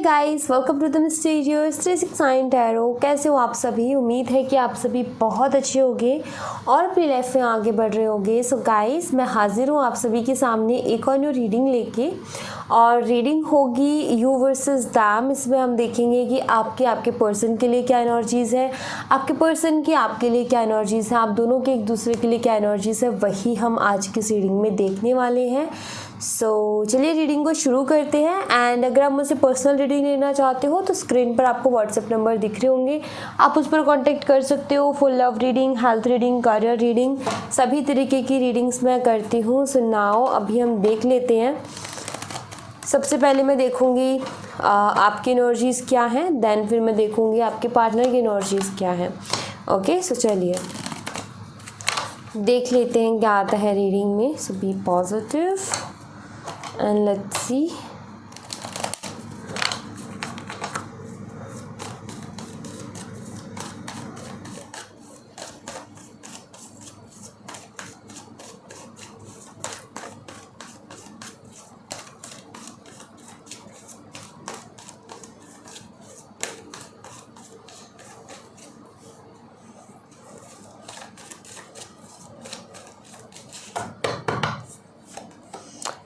Guys, welcome to the mysterious 369 tarot. कैसे हो आप सभी? उम्मीद है कि आप सभी बहुत अच्छे होंगे और अपनी लाइफ में आगे बढ़ रहे होंगे। सो गाइस, मैं हाजिर हूँ आप सभी के सामने एक और न्यू रीडिंग लेके, और रीडिंग होगी यू वर्सेस दैम। इसमें हम देखेंगे कि आपके पर्सन के लिए क्या एनर्जीज़ है, आपके पर्सन की आपके लिए क्या एनर्जीज़ है, आप दोनों के एक दूसरे के लिए क्या एनर्जीज़ है, वही हम आज की रीडिंग में देखने वाले हैं। सो चलिए रीडिंग को शुरू करते हैं। एंड अगर आप मुझसे पर्सनल रीडिंग लेना चाहते हो तो स्क्रीन पर आपको व्हाट्सएप नंबर दिख रहे होंगे, आप उस पर कांटेक्ट कर सकते हो। Full love reading, health reading, career reading, सभी तरीके की रीडिंग्स मैं करती हूँ। सो नाउ अभी हम देख लेते हैं। सबसे पहले मैं देखूँगी आपकी एनर्जीज़ क्या हैं, देन फिर मैं देखूँगी आपके पार्टनर की एनर्जीज़ क्या हैं। ओके, सो चलिए देख लेते हैं क्या आता है रीडिंग में। So be positive and let's see.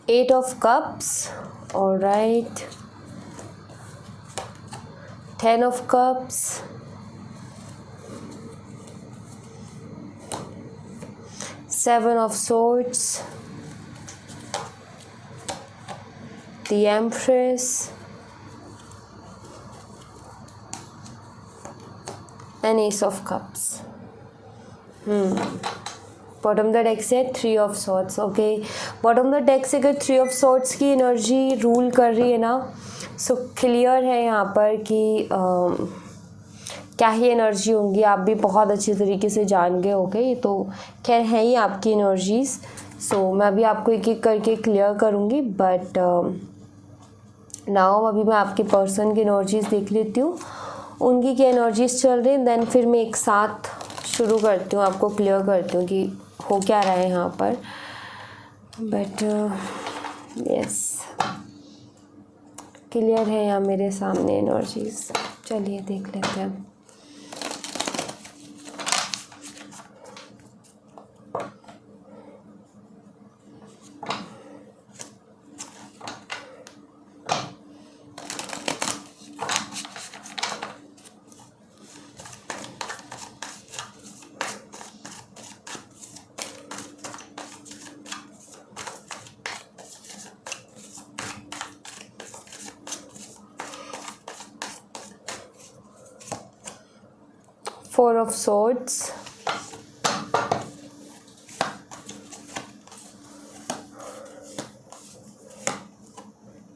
Eight of Cups, all right. 10 of Cups, 7 of Swords, the Empress, and Ace of Cups. Bottom the deck से 3 of swords. Okay, bottom the deck से अगर 3 ऑफ सॉर्ड्स की energy rule कर रही है ना, so clear है यहाँ पर कि क्या ही एनर्जी होंगी, आप भी बहुत अच्छे तरीके से जान गए होगे। ये तो खैर है ही आपकी एनर्जीज़। सो मैं अभी आपको एक एक करके क्लियर करूँगी, बट नाउ अभी मैं आपके पर्सन की एनर्जीज़ देख लेती हूँ, उनकी क्या एनर्जीज़ चल रही हैं, देन फिर मैं एक साथ शुरू करती हूँ, आपको क्लियर करती हूँ कि हो क्या रहा है यहाँ पर। बट यस, क्लियर है यहाँ मेरे सामने एनर्जीज। चलिए देख लेते हैं। Four of Swords,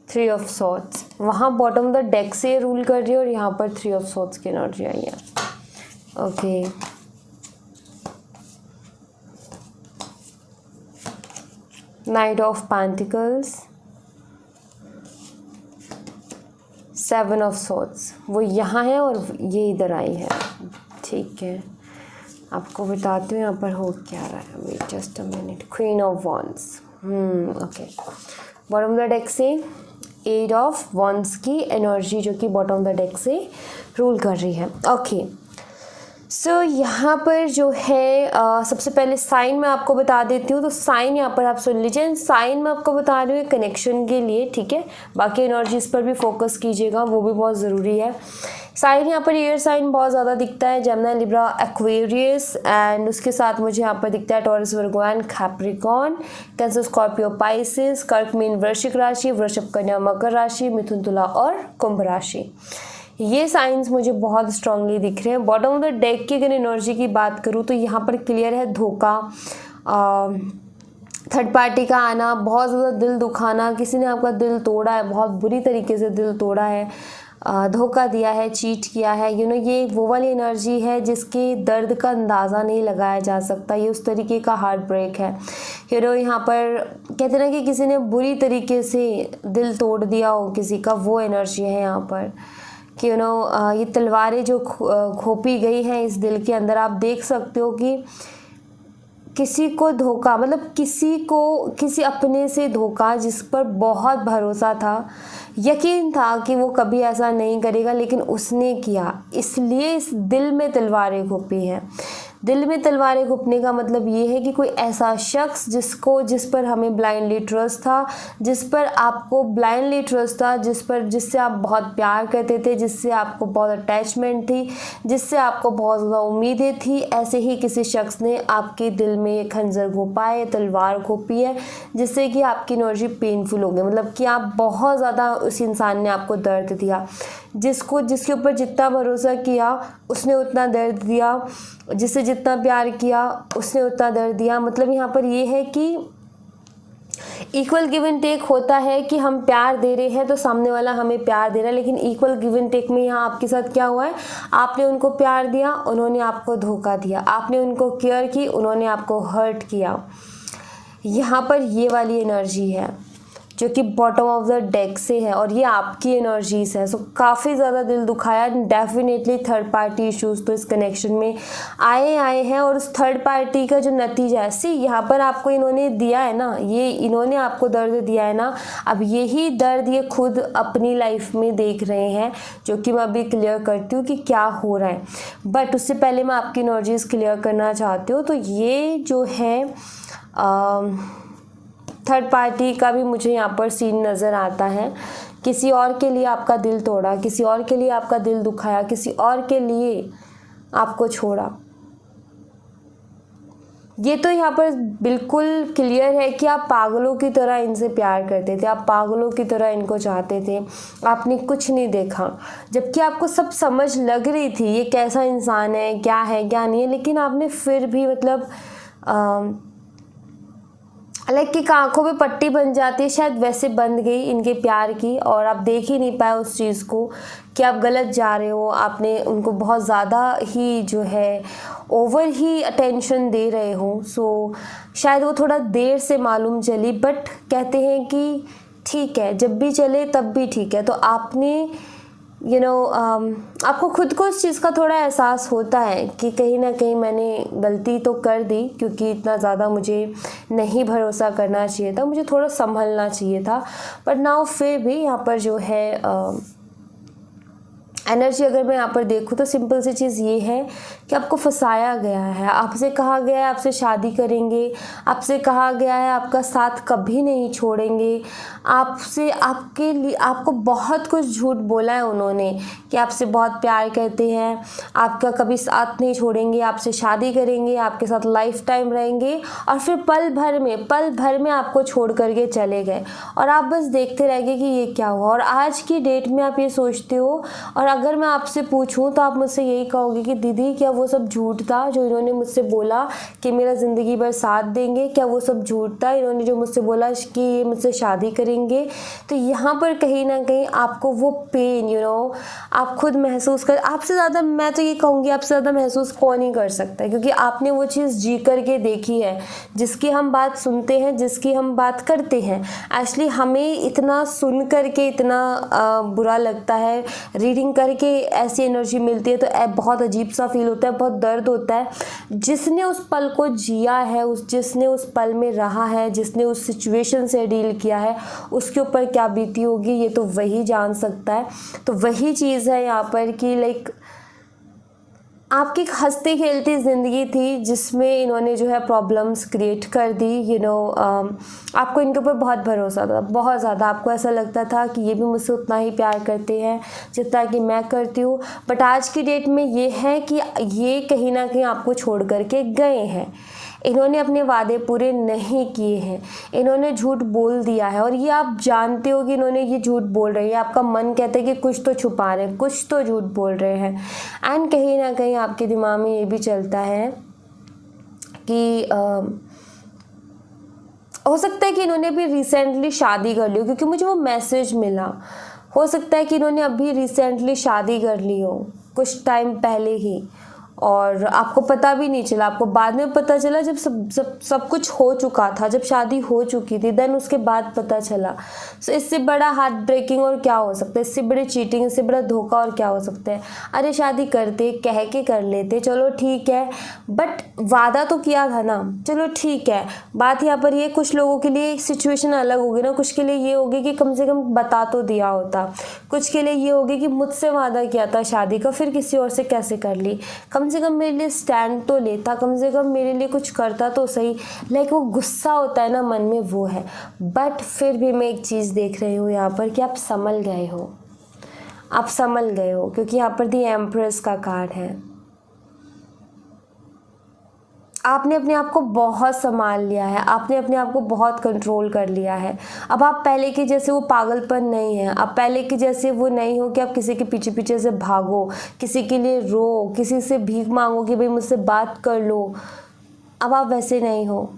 Three of Swords। वहाँ बॉटम द डेक से रूल कर रही है और यहाँ पर 3 ऑफ Swords की एनर्जी आई है। Okay, night of pentacles, 7 of Swords। वो यहाँ है और ये इधर आई है। ठीक है, आपको बताती हूँ यहाँ पर हो क्या रहा है। Wait just a minute. Queen of wands. Okay, bottom the deck से 8 ऑफ वॉन्ड्स की एनर्जी जो कि बॉटम द डेक से रूल कर रही है। ओके, सो यहाँ पर जो है सबसे पहले साइन मैं आपको बता देती हूँ। तो साइन यहाँ पर आप सुन लीजिए। साइन मैं आपको बता रही हूँ कनेक्शन के लिए, ठीक है। बाकी एनर्जीज पर भी फोकस कीजिएगा, वो भी बहुत ज़रूरी है। साइन यहाँ पर एयर साइन बहुत ज़्यादा दिखता है, जेमिनी, लिब्रा, एक्वेरियस, एंड उसके साथ मुझे यहाँ पर दिखता है taurus, Virgo and Capricorn, cancer, Scorpio, Pisces, कर्क, मीन, वृश्चिक राशि, वृषभ, कन्या, मकर राशि, मिथुन, तुला और कुंभ राशि। ये साइंस मुझे बहुत स्ट्रांगली दिख रहे हैं। बॉटम ऑफ द डेक की अगर एनर्जी की बात करूँ तो यहाँ पर क्लियर है धोखा, थर्ड पार्टी का आना, बहुत ज़्यादा दिल दुखाना, किसी ने आपका दिल तोड़ा है, बहुत बुरी तरीके से दिल तोड़ा है, धोखा दिया है, चीट किया है। ये वो वाली एनर्जी है जिसके दर्द का अंदाज़ा नहीं लगाया जा सकता। ये उस तरीके का हार्ट ब्रेक है। यहाँ पर कहते ना कि किसी ने बुरी तरीके से दिल तोड़ दिया हो किसी का, वो एनर्जी है यहाँ पर कि ये तलवारें जो घोंपी गई हैं इस दिल के अंदर। आप देख सकते हो कि किसी को धोखा, मतलब किसी अपने से धोखा, जिस पर बहुत भरोसा था, यकीन था कि वो कभी ऐसा नहीं करेगा, लेकिन उसने किया, इसलिए इस दिल में तलवारें घुपी हैं। दिल में तलवारें घुपने का मतलब ये है कि कोई ऐसा शख्स जिस पर हमें ब्लाइंडली ट्रस्ट था, जिस पर आपको ब्लाइंडली ट्रस्ट था, जिससे आप बहुत प्यार करते थे, जिससे आपको बहुत अटैचमेंट थी, जिससे आपको बहुत ज़्यादा उम्मीदें थी, ऐसे ही किसी शख्स ने आपके दिल में एक खंजर घोपा है, तलवार घोपी है, जिससे कि आपकी एनर्जी पेनफुल हो गई। मतलब कि आप बहुत ज़्यादा, उस इंसान ने आपको दर्द दिया, जिसके ऊपर जितना भरोसा किया उसने उतना दर्द दिया, जिससे जितना प्यार किया उसने उतना दर्द दिया। मतलब यहाँ पर ये है कि इक्वल गिव एंड टेक होता है कि हम प्यार दे रहे हैं तो सामने वाला हमें प्यार दे रहा है, लेकिन इक्वल गिव एंड टेक में यहाँ आपके साथ क्या हुआ है, आपने उनको प्यार दिया, उन्होंने आपको धोखा दिया, आपने उनको केयर की, उन्होंने आपको हर्ट किया। यहाँ पर ये वाली एनर्जी है जो कि बॉटम ऑफ द डेक से है, और ये आपकी एनर्जीज है। सो काफ़ी ज़्यादा दिल दुखाया। डेफिनेटली थर्ड पार्टी इश्यूज तो इस कनेक्शन में आए हैं, और उस थर्ड पार्टी का जो नतीजा है, यहाँ पर आपको इन्होंने दिया है ना, ये इन्होंने आपको दर्द दिया है ना, अब यही दर्द ये खुद अपनी लाइफ में देख रहे हैं, जो कि मैं अभी क्लियर करती हूँ कि क्या हो रहा है। बट उससे पहले मैं आपकी एनर्जीज क्लियर करना चाहती हूँ। तो ये जो है थर्ड पार्टी का भी मुझे यहाँ पर सीन नज़र आता है। किसी और के लिए आपका दिल तोड़ा, किसी और के लिए आपका दिल दुखाया, किसी और के लिए आपको छोड़ा। ये तो यहाँ पर बिल्कुल क्लियर है कि आप पागलों की तरह इनसे प्यार करते थे, आप पागलों की तरह इनको चाहते थे, आपने कुछ नहीं देखा, जबकि आपको सब समझ लग रही थी ये कैसा इंसान है क्या नहीं है, लेकिन आपने फिर भी मतलब लाइक कि आंखों पे पट्टी बन जाती है, शायद वैसे बंद गई इनके प्यार की, और आप देख ही नहीं पाए उस चीज़ को कि आप गलत जा रहे हो। आपने उनको बहुत ज़्यादा ही जो है ओवर ही अटेंशन दे रहे हो। सो शायद वो थोड़ा देर से मालूम चली, बट कहते हैं कि ठीक है, जब भी चले तब भी ठीक है। तो आपने आपको खुद को उस चीज़ का थोड़ा एहसास होता है कि कहीं ना कहीं मैंने गलती तो कर दी, क्योंकि इतना ज़्यादा मुझे नहीं भरोसा करना चाहिए था, मुझे थोड़ा संभलना चाहिए था। बट नाउ फिर भी यहाँ पर जो है एनर्जी अगर मैं यहाँ पर देखूँ तो सिंपल सी चीज़ ये है कि आपको फंसाया गया है, आपसे कहा गया है आपसे शादी करेंगे, आपसे कहा गया है आपका साथ कभी नहीं छोड़ेंगे, आपके लिए आपको बहुत कुछ झूठ बोला है उन्होंने कि आपसे बहुत प्यार करते हैं, आपका कभी साथ नहीं छोड़ेंगे, आपसे शादी करेंगे, आपके साथ लाइफ टाइम रहेंगे, और फिर पल भर में आपको छोड़ करके चले गए, और आप बस देखते रह गए कि ये क्या हुआ। और आज की डेट में आप ये सोचते हो, और अगर मैं आपसे पूछूं तो आप मुझसे यही कहोगे कि दीदी क्या वो सब झूठ था जो इन्होंने मुझसे बोला कि मेरा ज़िंदगी भर साथ देंगे, क्या वो सब झूठ था इन्होंने जो मुझसे बोला कि ये मुझसे शादी करेंगे। तो यहाँ पर कहीं ना कहीं आपको वो पेन आप खुद महसूस कर, आपसे ज़्यादा मैं तो ये कहूँगी आपसे ज़्यादा महसूस कौन ही कर सकता है, क्योंकि आपने वो चीज़ जी करके देखी है, जिसकी हम बात सुनते हैं, जिसकी हम बात करते हैं। एक्चुअली हमें इतना सुन करके इतना बुरा लगता है, रीडिंग करके ऐसी एनर्जी मिलती है तो बहुत अजीब सा फील होता है, बहुत दर्द होता है। जिसने उस पल को जिया है, जिसने उस पल में रहा है, जिसने उस सिचुएशन से डील किया है, उसके ऊपर क्या बीती होगी ये तो वही जान सकता है। तो वही चीज़ है यहाँ पर कि लाइक आपकी हंसती खेलती ज़िंदगी थी जिसमें इन्होंने जो है प्रॉब्लम्स क्रिएट कर दी। आपको इनके ऊपर बहुत भरोसा था, बहुत ज़्यादा। आपको ऐसा लगता था कि ये भी मुझसे उतना ही प्यार करते हैं जितना कि मैं करती हूँ। बट आज की डेट में ये है कि ये कहीं ना कहीं आपको छोड़ करके गए हैं। इन्होंने अपने वादे पूरे नहीं किए हैं, इन्होंने झूठ बोल दिया है, और ये आप जानते हो कि इन्होंने ये झूठ बोल रहे हैं। आपका मन कहता है कि कुछ तो छुपा रहे हैं, कुछ तो झूठ बोल रहे हैं। एंड कहीं ना कहीं आपके दिमाग में ये भी चलता है कि हो सकता है कि इन्होंने भी रिसेंटली शादी कर ली हो, क्योंकि मुझे वो मैसेज मिला। हो सकता है कि इन्होंने अभी रिसेंटली शादी कर ली हो, कुछ टाइम पहले ही, और आपको पता भी नहीं चला, आपको बाद में पता चला जब सब कुछ हो चुका था, जब शादी हो चुकी थी, देन उसके बाद पता चला। सो इससे बड़ा हार्ट ब्रेकिंग और क्या हो सकता है, इससे बड़ी चीटिंग, इससे बड़ा धोखा और क्या हो सकता है। अरे शादी करते, कह के कर लेते, चलो ठीक है, बट वादा तो किया था ना, चलो ठीक है। बात यहाँ पर ये, कुछ लोगों के लिए सिचुएशन अलग होगी ना, कुछ के लिए ये होगी कि कम से कम बता तो दिया होता, कुछ के लिए ये होगी कि मुझसे वादा किया था शादी का, फिर किसी और से कैसे कर ली, कम से कम मेरे लिए स्टैंड तो लेता, कम से कम मेरे लिए कुछ करता तो सही। लाइक वो गुस्सा होता है ना मन में, वो है। बट फिर भी मैं एक चीज़ देख रही हूँ यहाँ पर कि आप संभल गए हो, आप संभल गए हो, क्योंकि यहाँ पर दी एम्प्रेस का कार्ड है। आपने अपने आप को बहुत संभाल लिया है, आपने अपने आप को बहुत कंट्रोल कर लिया है। अब आप पहले के जैसे वो पागलपन नहीं है, आप पहले के जैसे वो नहीं हो कि आप किसी के पीछे पीछे से भागो, किसी के लिए रो, किसी से भीख मांगो कि भाई मुझसे बात कर लो। अब आप वैसे नहीं हो,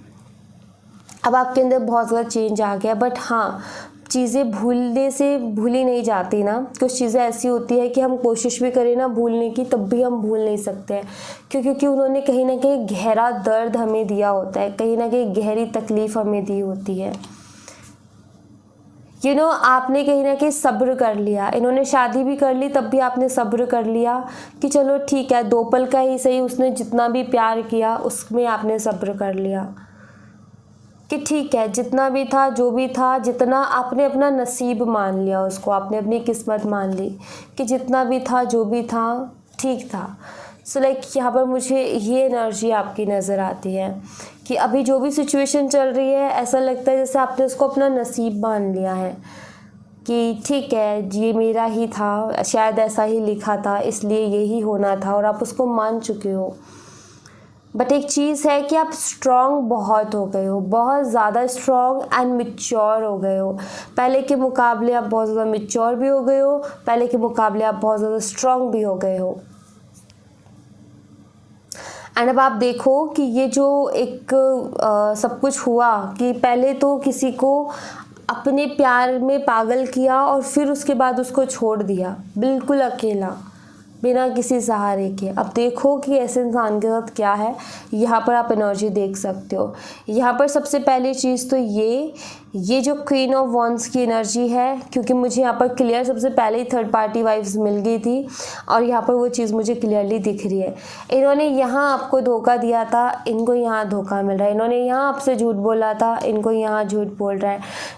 अब आपके अंदर बहुत ज़्यादा चेंज आ गया। बट हाँ, चीज़ें भूलने से भूली नहीं जाती ना, कुछ चीज़ें ऐसी होती है कि हम कोशिश भी करें ना भूलने की, तब भी हम भूल नहीं सकते हैं, क्योंकि उन्होंने कहीं ना कहीं गहरा दर्द हमें दिया होता है, कहीं ना कहीं गहरी तकलीफ़ हमें दी होती है। आपने कहीं ना कहीं सब्र कर लिया, इन्होंने शादी भी कर ली तब भी आपने सब्र कर लिया कि चलो ठीक है, 2 पल का ही सही, उसने जितना भी प्यार किया उसमें आपने सब्र कर लिया कि ठीक है, जितना भी था, जो भी था, जितना आपने अपना नसीब मान लिया उसको, आपने अपनी किस्मत मान ली कि जितना भी था, जो भी था, ठीक था। सो लाइक यहाँ पर मुझे ये एनर्जी आपकी नज़र आती है कि अभी जो भी सिचुएशन चल रही है, ऐसा लगता है जैसे आपने उसको अपना नसीब मान लिया है कि ठीक है, ये मेरा ही था, शायद ऐसा ही लिखा था, इसलिए यही होना था, और आप उसको मान चुके हो। बट एक चीज़ है कि आप स्ट्रॉन्ग बहुत हो गए हो, बहुत ज़्यादा स्ट्रॉन्ग एंड मैच्योर हो गए हो। पहले के मुकाबले आप बहुत ज़्यादा मैच्योर भी हो गए हो, पहले के मुकाबले आप बहुत ज़्यादा स्ट्रॉन्ग भी हो गए हो। एंड अब आप देखो कि ये जो एक सब कुछ हुआ कि पहले तो किसी को अपने प्यार में पागल किया और फिर उसके बाद उसको छोड़ दिया, बिल्कुल अकेला, बिना किसी सहारे के। अब देखो कि ऐसे इंसान के साथ क्या है, यहाँ पर आप एनर्जी देख सकते हो। यहाँ पर सबसे पहली चीज़ तो ये जो क्वीन ऑफ वॉन्ड्स की एनर्जी है, क्योंकि मुझे यहाँ पर क्लियर सबसे पहले ही थर्ड पार्टी वाइब्स मिल गई थी और यहाँ पर वो चीज़ मुझे क्लियरली दिख रही है। इन्होंने यहाँ आपको धोखा दिया था, इनको यहाँ धोखा मिल रहा है। इन्होंने यहाँ आपसे झूठ बोला था, इनको यहाँ झूठ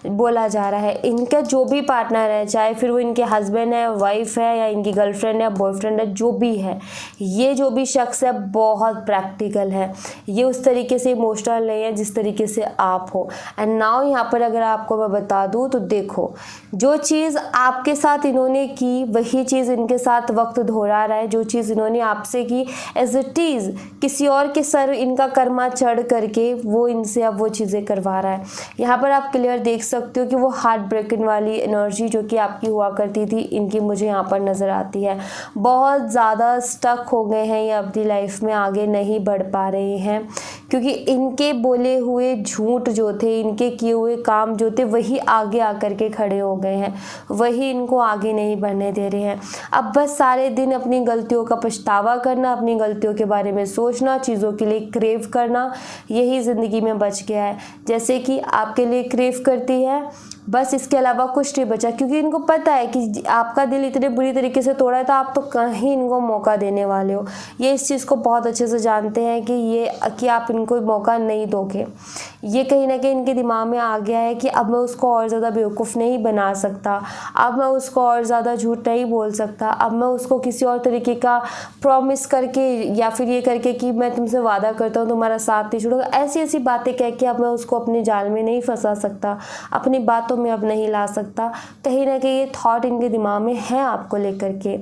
बोला जा रहा है। इनका जो भी पार्टनर है, चाहे फिर वो इनके हस्बैंड है, वाइफ है, या इनकी गर्लफ्रेंड है, बॉयफ्रेंड है, जो भी है, ये जो भी शख्स है बहुत प्रैक्टिकल है। ये उस तरीके से इमोशनल नहीं है जिस तरीके से आप हो। एंड नाउ यहाँ पर अगर आपको मैं बता दूँ तो देखो, जो चीज़ आपके साथ इन्होंने की वही चीज़ इनके साथ वक्त दोहरा रहा है। जो चीज़ इन्होंने आपसे की एज इट इज़ किसी और के सर इनका कर्मा चढ़ करके वो इनसे अब वो चीज़ें करवा रहा है। यहाँ पर आप क्लियर देख सकते हो कि वो हार्ट ब्रेकिंग वाली एनर्जी जो कि आपकी हुआ करती थी, इनकी मुझे यहाँ पर नज़र आती है। बहुत ज़्यादा स्टक हो गए हैं ये अपनी लाइफ में, आगे नहीं बढ़ पा रहे हैं, क्योंकि इनके बोले हुए झूठ जो थे, इनके किए हुए काम जो थे, वही आगे आकर के खड़े हो गए हैं, वही इनको आगे नहीं बढ़ने दे रहे हैं। अब बस सारे दिन अपनी गलतियों का पछतावा करना, अपनी गलतियों के बारे में सोचना, चीज़ों के लिए क्रेव करना, यही ज़िंदगी में बच गया है। जैसे कि आपके लिए क्रेव करती है, बस इसके अलावा कुछ नहीं बचा, क्योंकि इनको पता है कि आपका दिल इतने बुरी तरीके से तोड़ा है तो आप तो कहीं इनको मौका देने वाले हो। ये इस चीज़ को बहुत अच्छे से जानते हैं कि आप इनको मौका नहीं दोगे। ये कहीं ना कहीं इनके दिमाग में आ गया है कि अब मैं उसको और ज़्यादा बेवकूफ़ नहीं बना सकता, अब मैं उसको और ज़्यादा झूठ नहीं बोल सकता, अब मैं उसको किसी और तरीके का प्रॉमिस करके या फिर ये करके कि मैं तुमसे वादा करता हूँ तुम्हारा साथ नहीं छोड़ूंगा, ऐसी ऐसी बातें कह के अब मैं उसको अपने जाल में नहीं फंसा सकता, अपनी बातों में अब नहीं ला सकता। कहीं ना कहीं ये थॉट इनके दिमाग में है आपको लेकर के।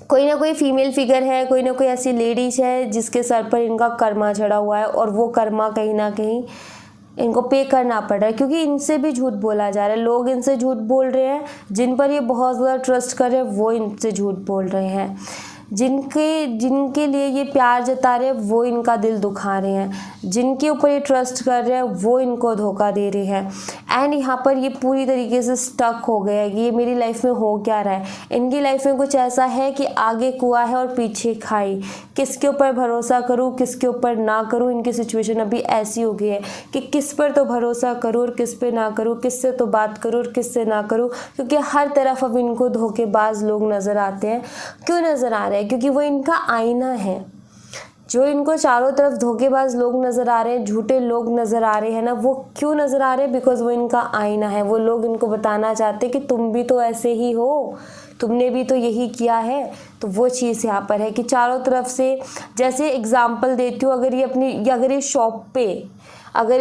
कोई ना कोई फीमेल फिगर है, कोई ना कोई ऐसी लेडीज है जिसके सर पर इनका कर्मा चढ़ा हुआ है, और वो कर्मा कहीं ना कहीं इनको पे करना पड़ रहा है, क्योंकि इनसे भी झूठ बोला जा रहा है। लोग इनसे झूठ बोल रहे हैं, जिन पर ये बहुत ज़्यादा ट्रस्ट कर रहे हैं वो इनसे झूठ बोल रहे हैं, जिनके लिए ये प्यार जता रहे हैं वो इनका दिल दुखा रहे हैं, जिनके ऊपर ये ट्रस्ट कर रहे हैं वो इनको धोखा दे रहे हैं। एंड यहाँ पर ये पूरी तरीके से स्टक हो गया है कि ये मेरी लाइफ में हो क्या रहा है। इनकी लाइफ में कुछ ऐसा है कि आगे कुआं है और पीछे खाई, किसके ऊपर भरोसा करूँ किसके ऊपर ना करूँ। इनकी सिचुएशन अभी ऐसी हो गई है कि किस पर तो भरोसा करूँ और किस पे ना करूँ, किससे तो बात करूँ और किससे ना करूँ, क्योंकि हर तरफ अब इनको धोखेबाज लोग नज़र आते हैं। क्यों नज़र आ रहे हैं? क्योंकि वो इनका आईना है। जो इनको चारों तरफ धोखेबाज लोग नज़र आ रहे हैं, झूठे लोग नज़र आ रहे हैं ना, वो क्यों नज़र आ रहे हैं? बिकॉज वो इनका आईना है। वो लोग इनको बताना चाहते हैं कि तुम भी तो ऐसे ही हो, तुमने भी तो यही किया है। तो वो चीज़ यहाँ पर है कि चारों तरफ से, जैसे एग्जाम्पल देती हूँ, अगर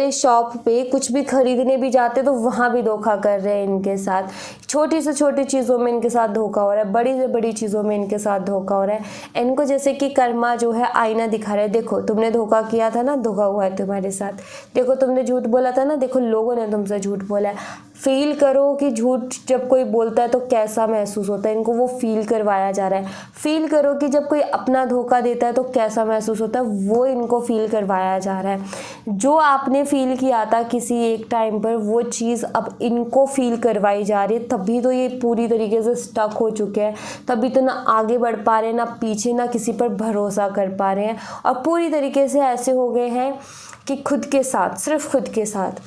ये शॉप पे कुछ भी खरीदने भी जाते तो वहाँ भी धोखा कर रहे हैं इनके साथ। छोटी से छोटी चीज़ों में इनके साथ धोखा हो रहा है, बड़ी से बड़ी चीज़ों में इनके साथ धोखा हो रहा है। इनको जैसे कि कर्मा जो है आईना दिखा रहा है, देखो तुमने धोखा किया था ना, धोखा हुआ है तुम्हारे साथ। देखो तुमने झूठ बोला था ना, देखो लोगों ने तुमसे झूठ बोला है। फील करो कि झूठ जब कोई बोलता है तो कैसा महसूस होता है। इनको वो फील करवाया जा रहा है। फील करो कि जब कोई अपना धोखा देता है तो कैसा महसूस होता है, वो इनको फील करवाया जा रहा है। जो आपने फील किया था किसी एक टाइम पर, वो चीज़ अब इनको फील करवाई जा रही है। तभी तो ये पूरी तरीके से स्टक हो चुके हैं, तभी तो ना आगे बढ़ पा रहे हैं, ना पीछे, ना किसी पर भरोसा कर पा रहे हैं। और पूरी तरीके से ऐसे हो गए हैं कि खुद के साथ, सिर्फ खुद के साथ,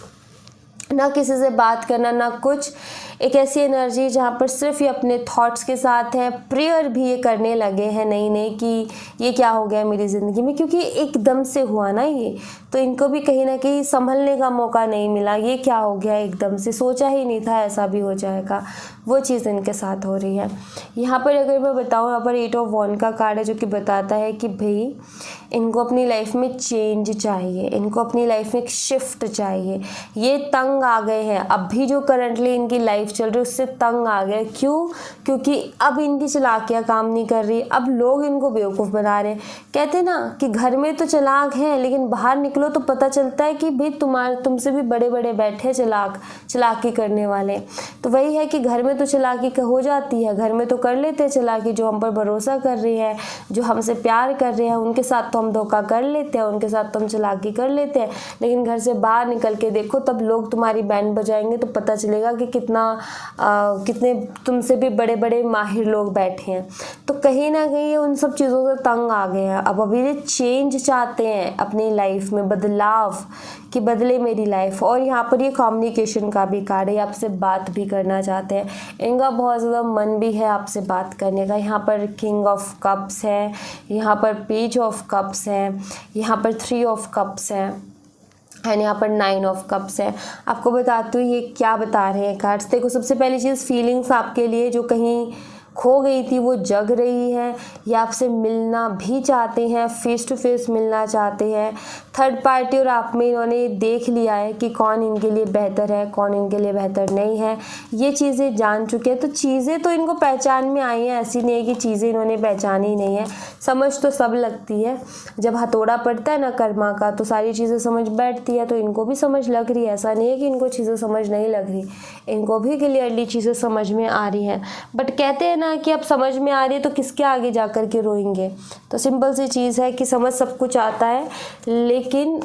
ना किसी से बात करना, ना कुछ। एक ऐसी एनर्जी जहाँ पर सिर्फ ये अपने थॉट्स के साथ है। प्रेयर भी ये करने लगे हैं नई कि ये क्या हो गया मेरी ज़िंदगी में, क्योंकि एकदम से हुआ ना ये, तो इनको भी कहीं ना कहीं संभलने का मौका नहीं मिला। ये क्या हो गया एकदम से, सोचा ही नहीं था ऐसा भी हो जाएगा। वो चीज़ इनके साथ हो रही है। यहाँ पर अगर मैं बताऊँ, यहाँ पर 8 ऑफ वॉन्ड का कार्ड है जो कि बताता है कि भाई इनको अपनी लाइफ में चेंज चाहिए, इनको अपनी लाइफ में एक शिफ्ट चाहिए। ये तंग आ गए हैं, अभी जो करंटली इनकी लाइफ चल रही है उससे तंग आ गए। क्यों? क्योंकि अब इनकी चालाकियाँ काम नहीं कर रही, अब लोग इनको बेवकूफ़ बना रहे हैं। कहते ना कि घर में तो चालाक हैं, लेकिन बाहर निकलो तो पता चलता है कि भाई तुमसे भी बड़े बड़े बैठे चालाकी करने वाले। तो वही है कि घर में तो चालाकी हो जाती है, घर में तो कर लेते हैं चालाकी। जो हम पर भरोसा कर रही है, जो हमसे प्यार कर रहे हैं, उनके साथ तो हम धोखा कर लेते हैं, उनके साथ तो हम चालाकी कर लेते हैं। लेकिन घर से बाहर निकल के देखो, तब लोग तुम्हारी बैंड बजाएंगे तो पता चलेगा कि कितने तुमसे भी बड़े बड़े माहिर लोग बैठे हैं। तो कहीं ना कहीं ये उन सब चीज़ों से तंग आ गए हैं। अब अभी ये चेंज चाहते हैं अपनी लाइफ में, बदलाव, कि बदले मेरी लाइफ। और यहाँ पर ये कम्युनिकेशन का भी कार्ड है, आपसे बात भी करना चाहते हैं। इनका बहुत ज़्यादा मन भी है आपसे बात करने का। यहाँ पर किंग ऑफ कप्स है, यहाँ पर पेज ऑफ कप्स है, यहाँ पर 3 ऑफ कप्स है, एंड यहाँ पर 9 ऑफ कप्स है। आपको बताती हूँ ये क्या बता रहे हैं कार्ड्स। देखो, सबसे पहली चीज़, फीलिंग्स आपके लिए जो कहीं खो गई थी वो जग रही है। ये आपसे मिलना भी चाहते हैं, फेस टू फेस मिलना चाहते हैं। थर्ड पार्टी और आप में इन्होंने देख लिया है कि कौन इनके लिए बेहतर है, कौन इनके लिए बेहतर नहीं है। ये चीज़ें जान चुके हैं। तो चीज़ें तो इनको पहचान में आई हैं, ऐसी नहीं है कि चीज़ें इन्होंने पहचानी नहीं है। समझ तो सब लगती है, जब हथौड़ा पड़ता है ना कर्मा का, तो सारी चीज़ें समझ बैठती है। तो इनको भी समझ लग रही है, ऐसा नहीं है कि इनको चीज़ें समझ नहीं लग रही, इनको भी क्लियरली चीज़ें समझ में आ रही हैं। बट कहते हैं ना कि अब समझ में आ रही है तो किसके आगे जा कर के रोएंगे। तो सिंपल सी चीज़ है कि समझ सब कुछ आता है, लेकिन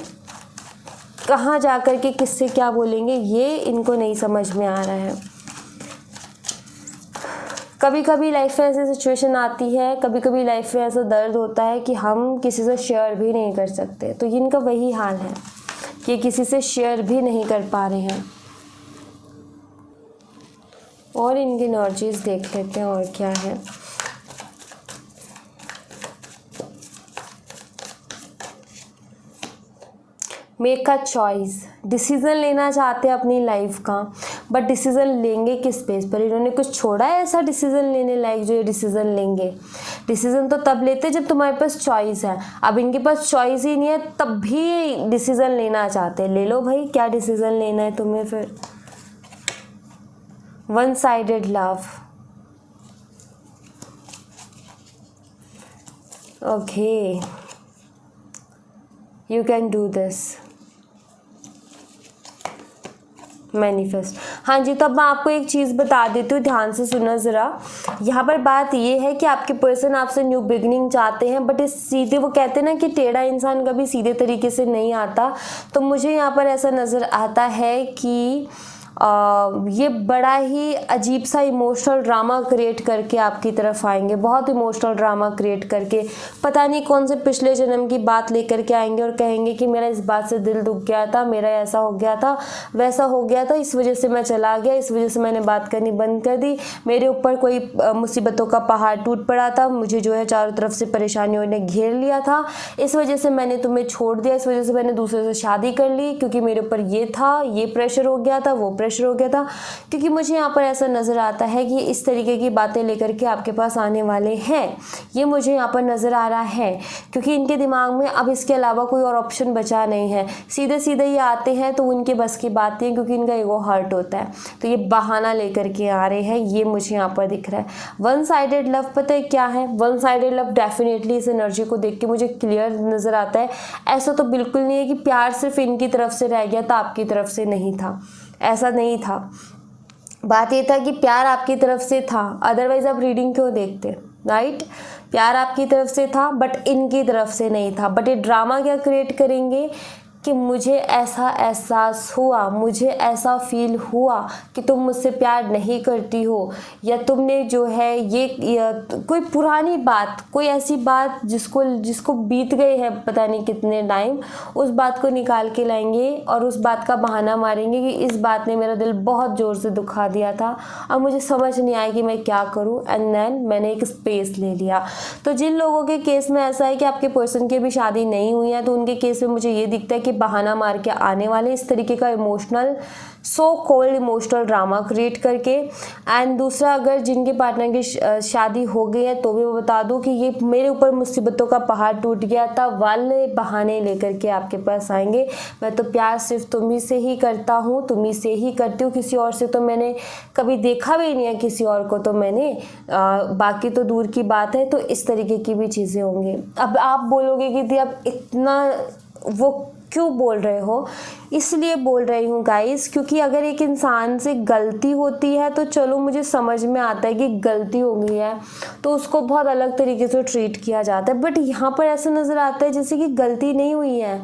कहाँ जा कर के किससे क्या बोलेंगे ये इनको नहीं समझ में आ रहा है। कभी कभी लाइफ में ऐसी सिचुएशन आती है, कभी कभी लाइफ में ऐसा दर्द होता है कि हम किसी से शेयर भी नहीं कर सकते। तो इनका वही हाल है कि किसी से शेयर भी नहीं कर पा रहे हैं। और इनकी एनर्जीज देख लेते हैं और क्या है। मेक अ चॉइस, डिसीज़न लेना चाहते हैं अपनी लाइफ का, बट डिसीज़न लेंगे किस बेस पर। इन्होंने कुछ छोड़ा है ऐसा डिसीज़न लेने लायक जो ये डिसीज़न लेंगे। डिसीज़न तो तब लेते जब तुम्हारे पास चॉइस है। अब इनके पास चॉइस ही नहीं है, तब भी डिसीज़न लेना चाहते हैं। ले लो भाई, क्या डिसीज़न लेना है तुम्हें फिर। One sided love, okay, you can do this, manifest. हाँ जी, तो अब मैं आपको एक चीज़ बता देती हूँ, ध्यान से सुनो ज़रा। यहाँ पर बात ये है कि आपके पर्सन आपसे न्यू बिगनिंग चाहते हैं, बट इस सीधे, वो कहते हैं ना कि टेढ़ा इंसान कभी सीधे तरीके से नहीं आता। तो मुझे यहाँ पर ऐसा नज़र आता है कि ये बड़ा ही अजीब सा इमोशनल ड्रामा क्रिएट करके आपकी तरफ आएंगे, बहुत इमोशनल ड्रामा क्रिएट करके, पता नहीं कौन से पिछले जन्म की बात लेकर के आएंगे और कहेंगे कि मेरा इस बात से दिल दुख गया था, मेरा ऐसा हो गया था, वैसा हो गया था, इस वजह से मैं चला गया, इस वजह से मैंने बात करनी बंद कर दी, मेरे ऊपर कोई मुसीबतों का पहाड़ टूट पड़ा था, मुझे जो है चारों तरफ से परेशानियों ने घेर लिया था, इस वजह से मैंने तुम्हें छोड़ दिया, इस वजह से मैंने दूसरे से शादी कर ली, क्योंकि मेरे ऊपर ये था, ये प्रेशर हो गया था, वो प्रेशर हो गया था। क्योंकि मुझे यहाँ पर ऐसा नज़र आता है कि इस तरीके की बातें लेकर के आपके पास आने वाले हैं, ये मुझे यहाँ पर नज़र आ रहा है, क्योंकि इनके दिमाग में अब इसके अलावा कोई और ऑप्शन बचा नहीं है। सीधे सीधे ये आते हैं तो उनके बस की बात नहीं है, क्योंकि इनका ईगो हर्ट होता है, तो ये बहाना लेकर के आ रहे हैं, ये मुझे यहाँ पर दिख रहा है। वन साइडेड लव पता है क्या है? वन साइडेड लव डेफिनेटली इस एनर्जी को देख के मुझे क्लियर नज़र आता है। ऐसा तो बिल्कुल नहीं है कि प्यार सिर्फ इनकी तरफ से रह गया था, आपकी तरफ से नहीं था, ऐसा नहीं था। बात ये था कि प्यार आपकी तरफ से था, अदरवाइज आप रीडिंग क्यों देखते, राइट? प्यार आपकी तरफ से था बट इनकी तरफ से नहीं था। बट ये ड्रामा क्या क्रिएट करेंगे कि मुझे ऐसा एहसास हुआ, मुझे ऐसा फील हुआ कि तुम मुझसे प्यार नहीं करती हो, या तुमने जो है कोई पुरानी बात, कोई ऐसी बात जिसको बीत गए हैं पता नहीं कितने टाइम, उस बात को निकाल के लाएंगे और उस बात का बहाना मारेंगे कि इस बात ने मेरा दिल बहुत ज़ोर से दुखा दिया था, अब मुझे समझ नहीं आया कि मैं क्या करूं, एंड देन मैंने एक स्पेस ले लिया। तो जिन लोगों के केस में ऐसा है कि आपके पर्सन की भी शादी नहीं हुई है, तो उनके केस में मुझे ये दिखता है कि बहाना मार के आने वाले इस तरीके का emotional, so called emotional drama create करके। एंड दूसरा, अगर जिनके पार्टनर की शादी हो गई है तो भी मैं बता दूं कि ये मेरे ऊपर मुसीबतों का पहाड़ टूट गया था वाले बहाने लेकर के आपके पास आएंगे। मैं तो प्यार सिर्फ तुम्ही से ही करता हूँ, तुम्ही से ही करती हूँ, किसी और से तो मैंने कभी देखा भी नहीं है, किसी और को तो मैंने बाकी तो दूर की बात है। तो इस तरीके की भी चीज़ें होंगी। अब आप बोलोगे कि दी आप इतना वो क्यों बोल रहे हो? इसलिए बोल रही हूँ गाइस, क्योंकि अगर एक इंसान से गलती होती है तो चलो मुझे समझ में आता है कि गलती हो गई है तो उसको बहुत अलग तरीके से ट्रीट किया जाता है। बट यहाँ पर ऐसा नज़र आता है जैसे कि गलती नहीं हुई है,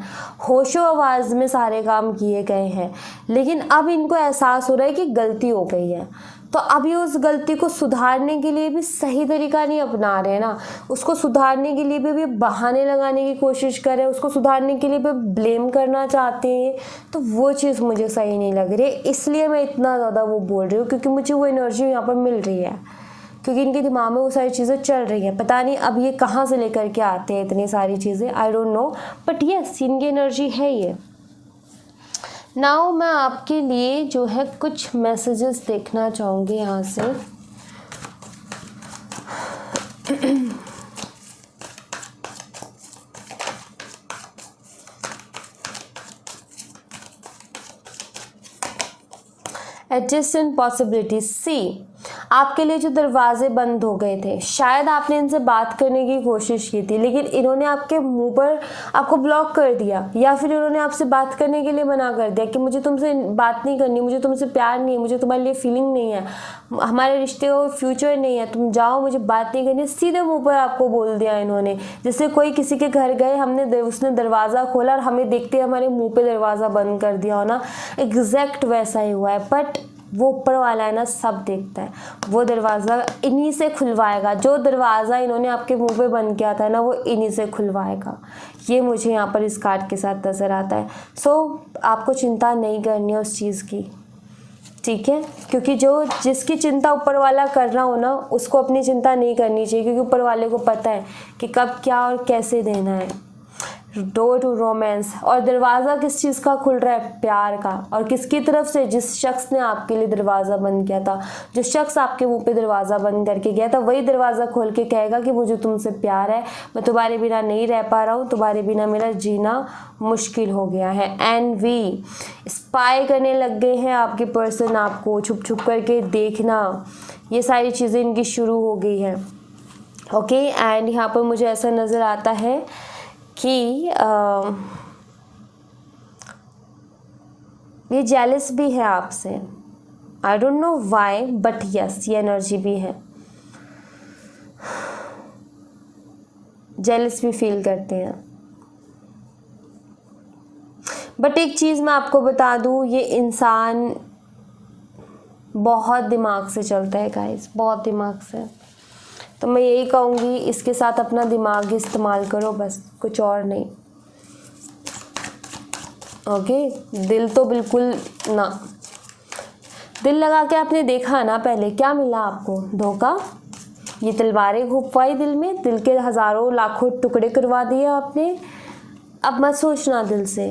होशो आवाज़ में सारे काम किए गए हैं, लेकिन अब इनको एहसास हो रहा है कि गलती हो गई है। तो अभी उस गलती को सुधारने के लिए भी सही तरीका नहीं अपना रहे हैं ना, उसको सुधारने के लिए भी बहाने लगाने की कोशिश कर रहे हैं, उसको सुधारने के लिए भी ब्लेम करना चाहते हैं, तो वो चीज़ मुझे सही नहीं लग रही है। इसलिए मैं इतना ज़्यादा वो बोल रही हूँ, क्योंकि मुझे वो एनर्जी यहाँ पर मिल रही है, क्योंकि इनके दिमाग में वो सारी चीज़ें चल रही हैं। पता नहीं अब ये कहाँ से लेकर के आते हैं इतनी सारी चीज़ें, I don't know, but yes इनकी एनर्जी है ये। नाउ मैं आपके लिए जो है कुछ मैसेजेस देखना चाहूँगी यहाँ से। एडजस्टेंट पॉसिबिलिटी सी, आपके लिए जो दरवाजे बंद हो गए थे, शायद आपने इनसे बात करने की कोशिश की थी लेकिन इन्होंने आपके मुंह पर आपको ब्लॉक कर दिया, या फिर इन्होंने आपसे बात करने के लिए मना कर दिया कि मुझे तुमसे बात नहीं करनी, मुझे तुमसे प्यार नहीं है, मुझे तुम्हारे लिए फीलिंग नहीं है, हमारे रिश्ते का फ्यूचर नहीं है, तुम जाओ, मुझे बात नहीं करनी, सीधे मुँह पर आपको बोल दिया इन्होंने। जैसे कोई किसी के घर गए, उसने दरवाज़ा खोला और हमें देखते हमारे मुँह पर दरवाज़ा बंद कर दिया हो ना, एग्जैक्ट वैसा ही हुआ है। बट वो ऊपर वाला है ना, सब देखता है, वो दरवाज़ा इन्हीं से खुलवाएगा, जो दरवाज़ा इन्होंने आपके मुंह पे बंद किया था ना, वो इन्हीं से खुलवाएगा। ये मुझे यहाँ पर इस कार्ड के साथ नज़र आता है। सो आपको चिंता नहीं करनी है उस चीज़ की, ठीक है, क्योंकि जिसकी चिंता ऊपर वाला कर रहा हो ना, उसको अपनी चिंता नहीं करनी चाहिए, क्योंकि ऊपर वाले को पता है कि कब क्या और कैसे देना है। डोर टू रोमांस, और दरवाज़ा किस चीज़ का खुल रहा है? प्यार का। और किसकी तरफ से? जिस शख्स ने आपके लिए दरवाज़ा बंद किया था, जो शख्स आपके मुंह पे दरवाज़ा बंद करके गया था, वही दरवाज़ा खोल के कहेगा कि मुझे तुमसे प्यार है, मैं तुम्हारे बिना नहीं रह पा रहा हूँ, तुम्हारे बिना मेरा जीना मुश्किल हो गया है। एनवी, स्पाई करने लग गए हैं आपके पर्सन, आपको छुप छुप करके देखना, ये सारी चीज़ें इनकी शुरू हो गई हैं। ओके, एंड यहाँ पर मुझे ऐसा नज़र आता है कि ये जेलस भी है आपसे, I don't know why, but yes ये एनर्जी भी है, जेलस भी फील करते हैं। बट एक चीज़ मैं आपको बता दूँ, ये इंसान बहुत दिमाग से चलता है गाइस, बहुत दिमाग से। तो मैं यही कहूँगी इसके साथ अपना दिमाग इस्तेमाल करो बस, कुछ और नहीं। ओके, दिल तो बिल्कुल ना। दिल लगा के आपने देखा ना पहले, क्या मिला आपको? धोखा। ये तलवारें घुपवाई दिल में, दिल के हज़ारों लाखों टुकड़े करवा दिए आपने। अब मत सोचना दिल से,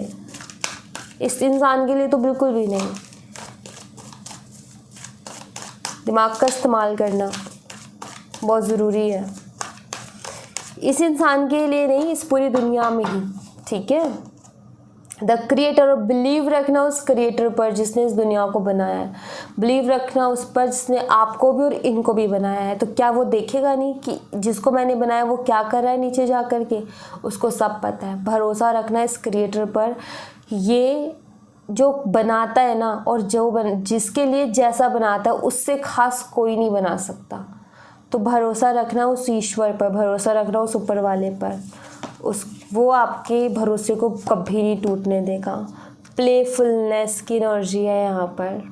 इस इंसान के लिए तो बिल्कुल भी नहीं। दिमाग का इस्तेमाल करना बहुत ज़रूरी है, इस इंसान के लिए नहीं, इस पूरी दुनिया में ही। ठीक है, द क्रिएटर, और बिलीव रखना उस क्रिएटर पर जिसने इस दुनिया को बनाया है। बिलीव रखना उस पर जिसने आपको भी और इनको भी बनाया है। तो क्या वो देखेगा नहीं कि जिसको मैंने बनाया वो क्या कर रहा है नीचे जा कर के? उसको सब पता है। भरोसा रखना इस क्रिएटर पर, ये जो बनाता है ना, और जिसके लिए जैसा बनाता है उससे खास कोई नहीं बना सकता। तो भरोसा रखना उस ईश्वर पर, भरोसा रखना उस ऊपर वाले पर। वो आपके भरोसे को कभी नहीं टूटने देगा। प्लेफुलनेस की एनर्जी है यहाँ पर।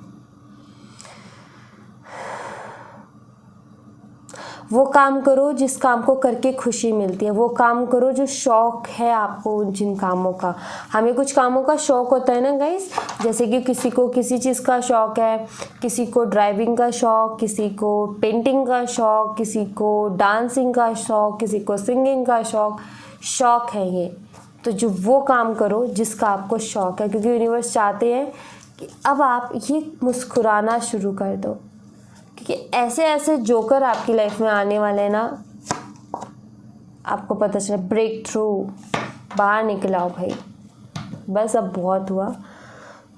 वो काम करो जिस काम को करके खुशी मिलती है, वो काम करो जो शौक है आपको जिन कामों का। हमें कुछ कामों का शौक होता है ना गाइस, जैसे कि किसी को किसी चीज़ का शौक है, किसी को ड्राइविंग का शौक, किसी को पेंटिंग का शौक, किसी को डांसिंग का शौक, किसी को सिंगिंग का शौक है ये। तो जो वो काम करो जिसका आपको शौक है, क्योंकि यूनिवर्स चाहते हैं कि अब आप ये मुस्कुराना शुरू कर दो, क्योंकि ऐसे ऐसे जोकर आपकी लाइफ में आने वाले हैं ना, आपको पता चला। ब्रेक थ्रू, बाहर निकल आओ भाई, बस अब बहुत हुआ।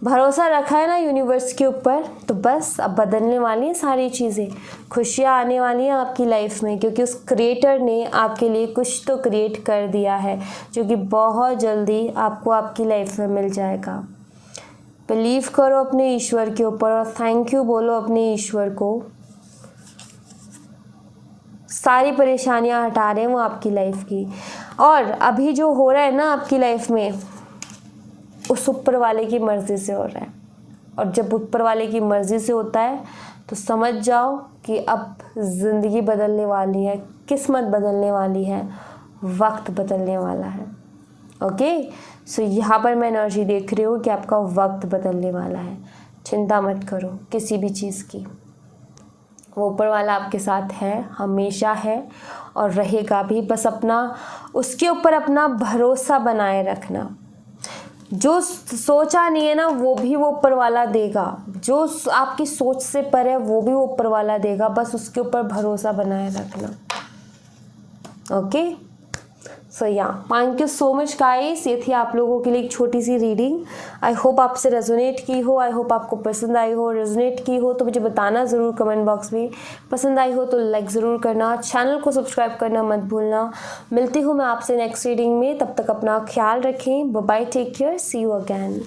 भरोसा रखा है ना यूनिवर्स के ऊपर, तो बस अब बदलने वाली हैं सारी चीज़ें। खुशियाँ आने वाली हैं आपकी लाइफ में, क्योंकि उस क्रिएटर ने आपके लिए कुछ तो क्रिएट कर दिया है जो कि बहुत जल्दी आपको आपकी लाइफ में मिल जाएगा। बिलीव करो अपने ईश्वर के ऊपर और थैंक यू बोलो अपने ईश्वर को। सारी परेशानियां हटा रहे हैं वो आपकी लाइफ की। और अभी जो हो रहा है ना आपकी लाइफ में, उस ऊपर वाले की मर्ज़ी से हो रहा है। और जब ऊपर वाले की मर्ज़ी से होता है तो समझ जाओ कि अब ज़िंदगी बदलने वाली है, किस्मत बदलने वाली है, वक्त बदलने वाला है। ओके, सो यहाँ पर मैं एनर्जी देख रही हूँ कि आपका वक्त बदलने वाला है। चिंता मत करो किसी भी चीज़ की, वो ऊपर वाला आपके साथ है, हमेशा है और रहेगा भी। बस अपना उसके ऊपर अपना भरोसा बनाए रखना। जो सोचा नहीं है ना वो भी वो ऊपर वाला देगा, जो आपकी सोच से पर है वो भी वो ऊपर वाला देगा। बस उसके ऊपर भरोसा बनाए रखना। ओके, सो या thank you so much guys. ये थी आप लोगों के लिए एक छोटी सी रीडिंग। आई होप आपसे रेजोनेट की हो, आई होप आपको पसंद आई हो। रेजोनेट की हो तो मुझे बताना ज़रूर कमेंट बॉक्स में। पसंद आई हो तो लाइक ज़रूर करना, चैनल को सब्सक्राइब करना मत भूलना। मिलती हूँ मैं आपसे नेक्स्ट रीडिंग में, तब तक अपना ख्याल रखें। Bye bye, take care, see you again.